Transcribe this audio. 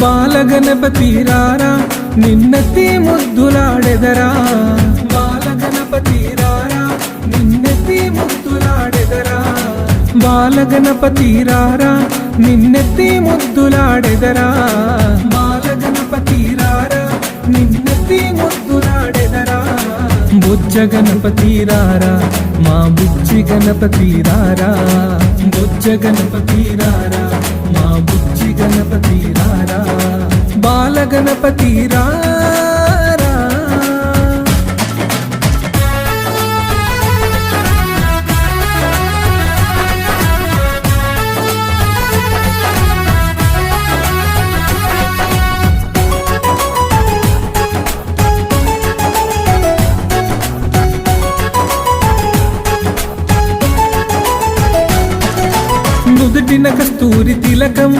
బాలగణపతి రారా నిన్నెత్తి ముద్దులాడెదరా బాలగణపతి రారా నిన్నెత్తి ముద్దులాడెదరా బాలగణపతి రారా నిన్నెత్తి ముద్దులాడెదరా బాలగణపతి రారా నిన్నెత్తి ముద్దులాడెదరా బుజ్జ గణపతి రారా మా బుజ్జి గణపతి రారా బుజ్జ గణపతి రారా మా బుజ్జి గణపతి రారా బాలగణపతి రారా నుదుటిన కస్తూరి తిలకం